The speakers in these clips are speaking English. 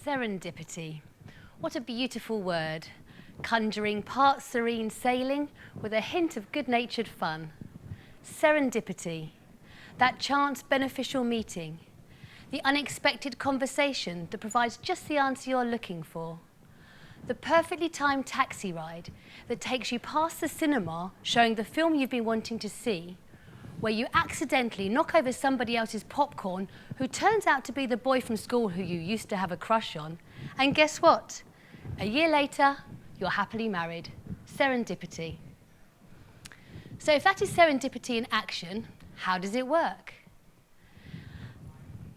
Serendipity. What a beautiful word, conjuring part serene sailing with a hint of good-natured fun. Serendipity, that chance beneficial meeting, the unexpected conversation that provides just the answer you're looking for. The perfectly timed taxi ride that takes you past the cinema showing the film you've been wanting to see, where you accidentally knock over somebody else's popcorn who turns out to be the boy from school who you used to have a crush on. And guess what? A year later, you're happily married. Serendipity. So if that is serendipity in action, how does it work?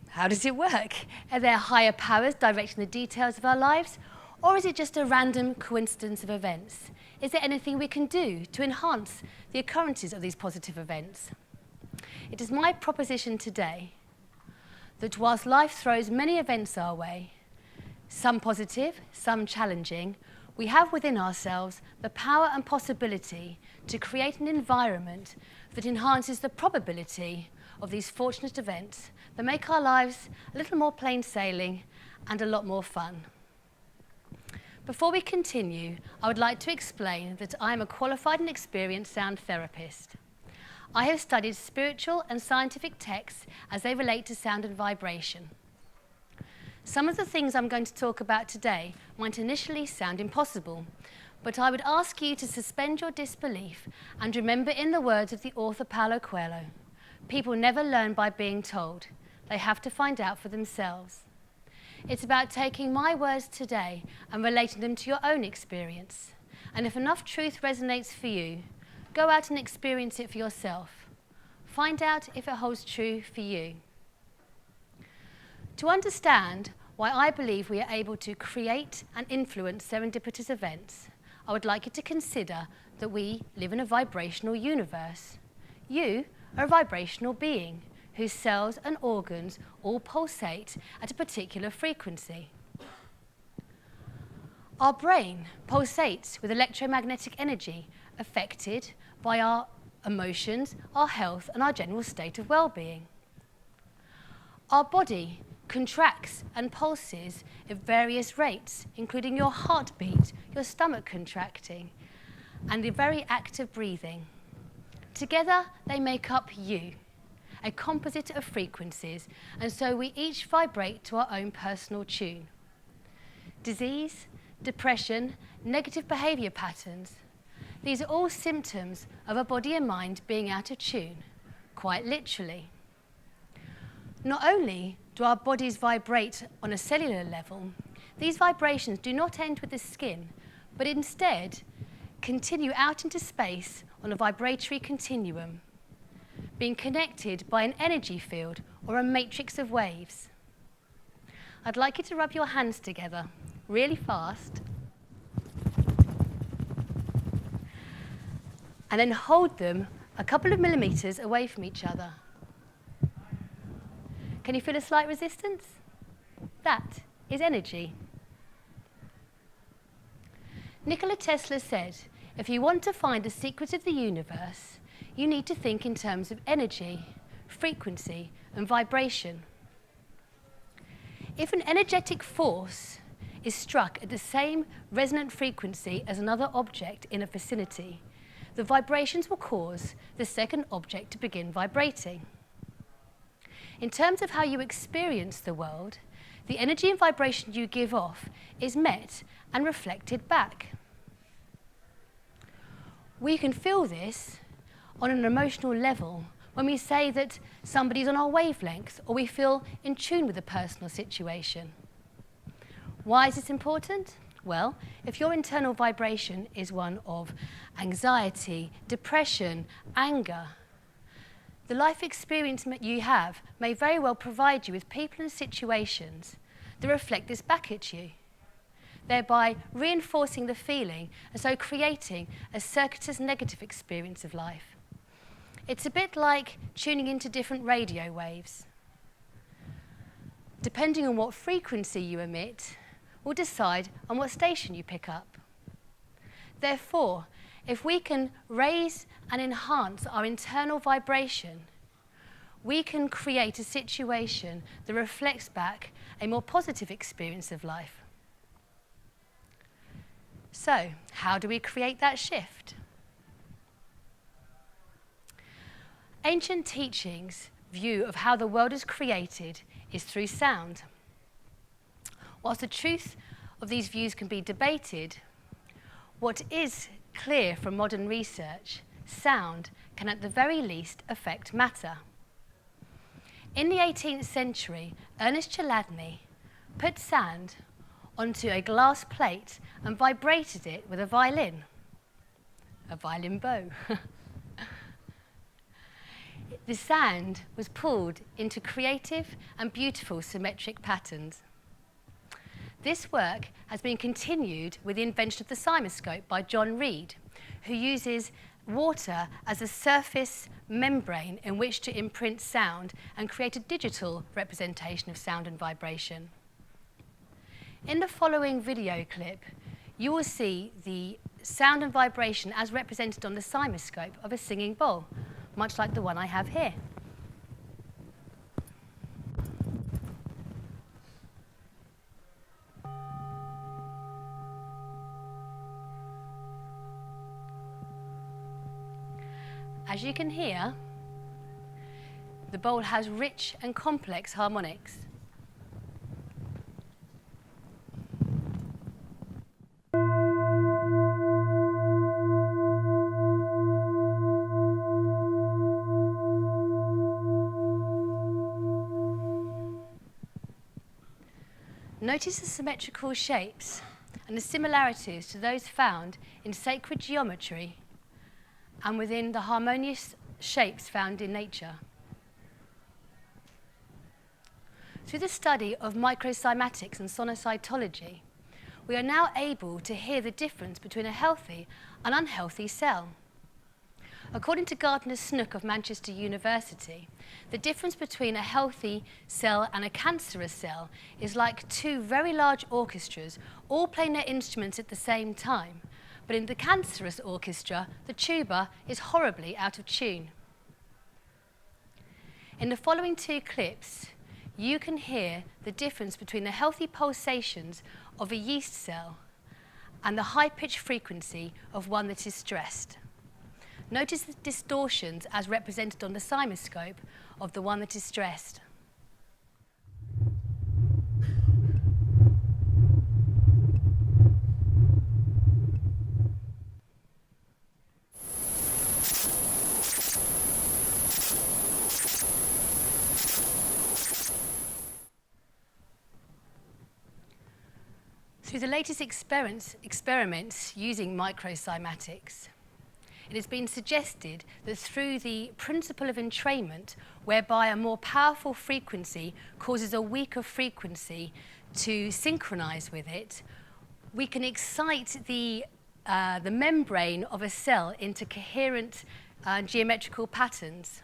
How does it work? Are there higher powers directing the details of our lives? Or is it just a random coincidence of events? Is there anything we can do to enhance the occurrences of these positive events? It is my proposition today that whilst life throws many events our way, some positive, some challenging, we have within ourselves the power and possibility to create an environment that enhances the probability of these fortunate events that make our lives a little more plain sailing and a lot more fun. Before we continue, I would like to explain that I am a qualified and experienced sound therapist. I have studied spiritual and scientific texts as they relate to sound and vibration. Some of the things I'm going to talk about today might initially sound impossible, but I would ask you to suspend your disbelief and remember, in the words of the author Paulo Coelho, people never learn by being told. They have to find out for themselves. It's about taking my words today and relating them to your own experience. And if enough truth resonates for you, go out and experience it for yourself. Find out if it holds true for you. To understand why I believe we are able to create and influence serendipitous events, I would like you to consider that we live in a vibrational universe. You are a vibrational being whose cells and organs all pulsate at a particular frequency. Our brain pulsates with electromagnetic energy affected by our emotions, our health, and our general state of well-being. Our body contracts and pulses at various rates, including your heartbeat, your stomach contracting, and the very act of breathing. Together, they make up you, a composite of frequencies, and so we each vibrate to our own personal tune. Disease, depression, negative behaviour patterns, these are all symptoms of a body and mind being out of tune, quite literally. Not only do our bodies vibrate on a cellular level, these vibrations do not end with the skin, but instead continue out into space on a vibratory continuum, being connected by an energy field or a matrix of waves. I'd like you to rub your hands together really fast and then hold them a couple of millimeters away from each other. Can you feel a slight resistance? That is energy. Nikola Tesla said, if you want to find the secret of the universe, you need to think in terms of energy, frequency, and vibration. If an energetic force is struck at the same resonant frequency as another object in a vicinity, the vibrations will cause the second object to begin vibrating. In terms of how you experience the world, the energy and vibration you give off is met and reflected back. We can feel this on an emotional level when we say that somebody's on our wavelength or we feel in tune with a personal situation. Why is this important? Well, if your internal vibration is one of anxiety, depression, anger, the life experience you have may very well provide you with people and situations that reflect this back at you, thereby reinforcing the feeling and so creating a circuitous negative experience of life. It's a bit like tuning into different radio waves. Depending on what frequency you emit, will decide on what station you pick up. Therefore, if we can raise and enhance our internal vibration, we can create a situation that reflects back a more positive experience of life. So, how do we create that shift? Ancient teachings' view of how the world is created is through sound. Whilst the truth of these views can be debated, what is clear from modern research, sound can at the very least affect matter. In the 18th century, Ernest Chladni put sand onto a glass plate and vibrated it with a violin bow. The sand was pulled into creative and beautiful symmetric patterns. This work has been continued with the invention of the cymoscope by John Reed, who uses water as a surface membrane in which to imprint sound and create a digital representation of sound and vibration. In the following video clip, you will see the sound and vibration as represented on the cymoscope of a singing bowl, much like the one I have here. As you can hear, the bowl has rich and complex harmonics. Notice the symmetrical shapes and the similarities to those found in sacred geometry and within the harmonious shapes found in nature. Through the study of microcymatics and sonocytology, we are now able to hear the difference between a healthy and unhealthy cell. According to Gardner Snook of Manchester University, the difference between a healthy cell and a cancerous cell is like two very large orchestras all playing their instruments at the same time. But in the cancerous orchestra, the tuba is horribly out of tune. In the following two clips, you can hear the difference between the healthy pulsations of a yeast cell and the high-pitched frequency of one that is stressed. Notice the distortions as represented on the cymoscope of the one that is stressed. Through the latest experiments using microcymatics, it has been suggested that through the principle of entrainment, whereby a more powerful frequency causes a weaker frequency to synchronize with it, we can excite the membrane of a cell into coherent geometrical patterns.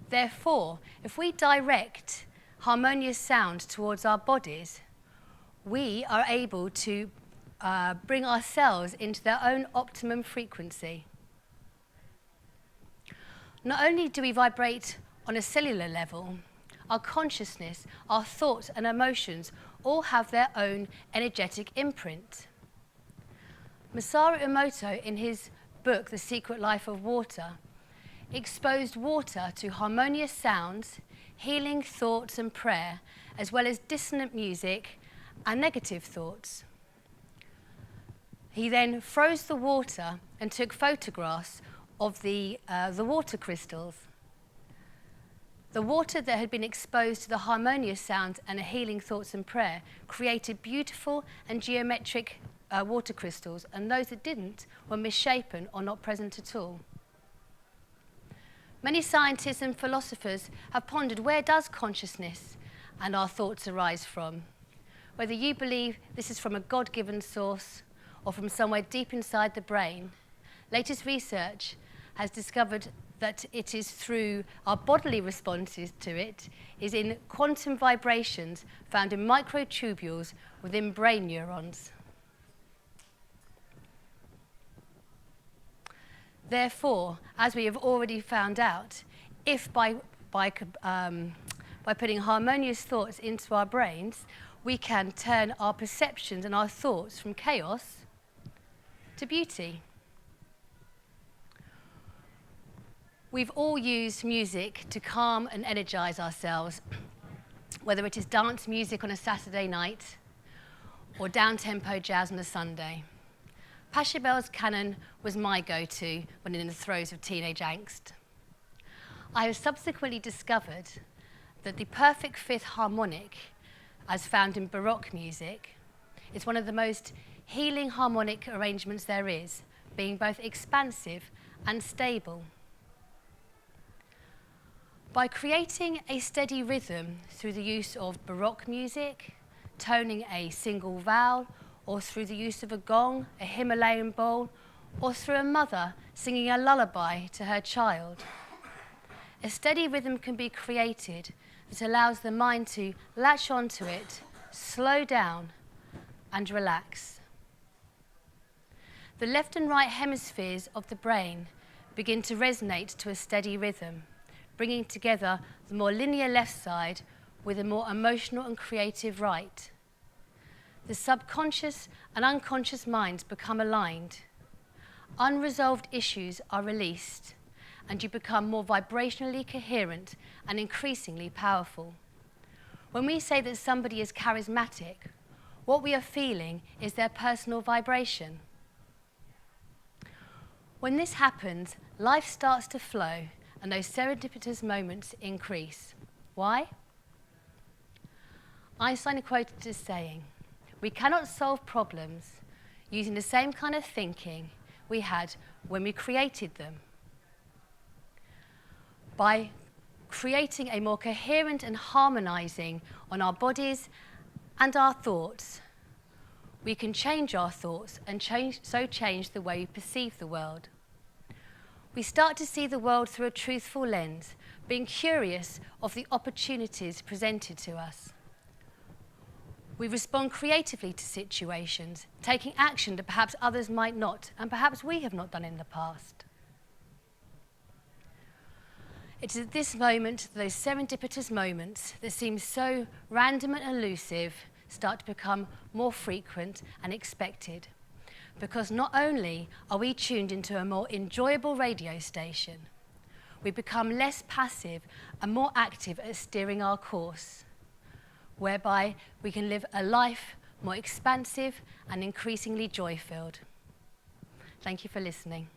Therefore, if we direct harmonious sound towards our bodies, we are able to bring our cells into their own optimum frequency. Not only do we vibrate on a cellular level, our consciousness, our thoughts and emotions all have their own energetic imprint. Masaru Emoto, in his book, The Secret Life of Water, exposed water to harmonious sounds, healing thoughts and prayer, as well as dissonant music and negative thoughts. He then froze the water and took photographs of the water crystals. The water that had been exposed to the harmonious sounds and the healing thoughts and prayer created beautiful and geometric water crystals, and those that didn't were misshapen or not present at all. Many scientists and philosophers have pondered, where does consciousness and our thoughts arise from? Whether you believe this is from a God-given source or from somewhere deep inside the brain, latest research has discovered that it is through our bodily responses to it, is in quantum vibrations found in microtubules within brain neurons. Therefore, as we have already found out, if by by putting harmonious thoughts into our brains, we can turn our perceptions and our thoughts from chaos to beauty. We've all used music to calm and energize ourselves, whether it is dance music on a Saturday night or down-tempo jazz on a Sunday. Pachelbel's Canon was my go-to when in the throes of teenage angst. I have subsequently discovered that the perfect fifth harmonic, as found in Baroque music, is one of the most healing harmonic arrangements there is, being both expansive and stable. By creating a steady rhythm through the use of Baroque music, toning a single vowel, or through the use of a gong, a Himalayan bowl, or through a mother singing a lullaby to her child, a steady rhythm can be created that allows the mind to latch onto it, slow down, and relax. The left and right hemispheres of the brain begin to resonate to a steady rhythm, bringing together the more linear left side with a more emotional and creative right. The subconscious and unconscious minds become aligned. Unresolved issues are released, and you become more vibrationally coherent and increasingly powerful. When we say that somebody is charismatic, what we are feeling is their personal vibration. When this happens, life starts to flow, and those serendipitous moments increase. Why? Einstein quoted as saying, "We cannot solve problems using the same kind of thinking we had when we created them." By creating a more coherent and harmonizing on our bodies and our thoughts, we can change our thoughts and change the way we perceive the world. We start to see the world through a truthful lens, being curious of the opportunities presented to us. We respond creatively to situations, taking action that perhaps others might not, and perhaps we have not done in the past. It is at this moment, those serendipitous moments that seem so random and elusive, start to become more frequent and expected. Because not only are we tuned into a more enjoyable radio station, we become less passive and more active at steering our course, whereby we can live a life more expansive and increasingly joy-filled. Thank you for listening.